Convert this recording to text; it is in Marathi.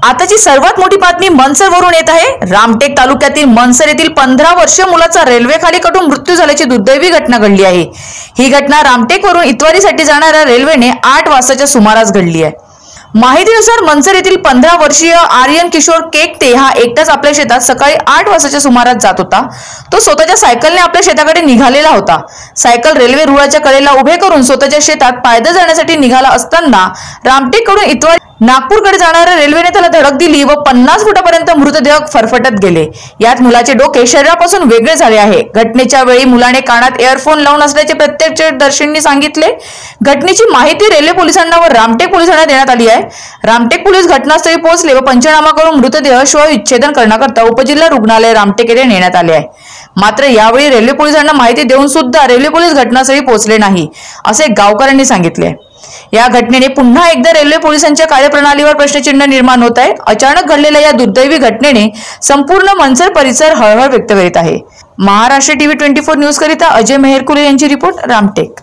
आताची सर्वात मोठी बातमी मनसरवरून येत आहे। रामटेक तालुक्यातील मनसर येथील 15 वर्षीय मुलाचा रेल्वेखाली कटून मृत्यू झाल्याची दुर्दैवी घटना घडली आहे। ही घटना रामटेकवरून इतवारीसाठी जाणाऱ्या रेल्वेने 8 वाजताच्या सुमारास घडली आहे। माहितीनुसार मनसर येथील 15 वर्षीय आर्यन किशोर केकते हा एकटाच आपल्या शेतात सकाळी 8 वाजताच्या सुमारास जात होता। तो स्वतःच्या सायकलने आपल्या शेताकडे निघालेला होता। सायकल रेल्वे रुळाच्या कडेला उभे करून स्वतःच्या शेतात पायदळ जाण्यासाठी निघाला असताना रामटेककडून इतवारी नागपूरकडे जाणाऱ्या रेल्वेने त्याला धडक दिली व 50 फुटापर्यंत मृतदेह फरफटत गेले। यात मुलाचे डोके शरीरापासून वेगळे झाले आहे। घटनेच्या वेळी मुलाने कानात इयरफोन लावून असल्याचे प्रत्यक्षदर्शींनी सांगितले। घटनेची माहिती रेल्वे पोलिसांना व रामटेक पोलिसांना देण्यात आली आहे। रामटेक पोलीस घटनास्थळी पोहोचले व पंचनामा करून मृतदेह शवविच्छेदन करण्याकरता उपजिल्हा रुग्णालय रामटेक येथे नेण्यात आले आहे। मात्र यावेळी रेल्वे पोलिसांना माहिती देऊन सुद्धा रेल्वे पोलीस घटनास्थळी पोहोचले नाही असे गावकऱ्यांनी सांगितले। या घटनेने पुन्हा एकदा रेल्वे पोलिसांच्या कार्यप्रणालीवर प्रश्नचिन्ह निर्माण होत आहे। अचानक घडलेल्या या दुर्दैवी घटनेने संपूर्ण मनसर परिसर हळहळ व्यक्त करीत आहे। महाराष्ट्र टीव्ही 24 न्यूज करिता अजय मेहरकुले यांची रिपोर्ट, रामटेक।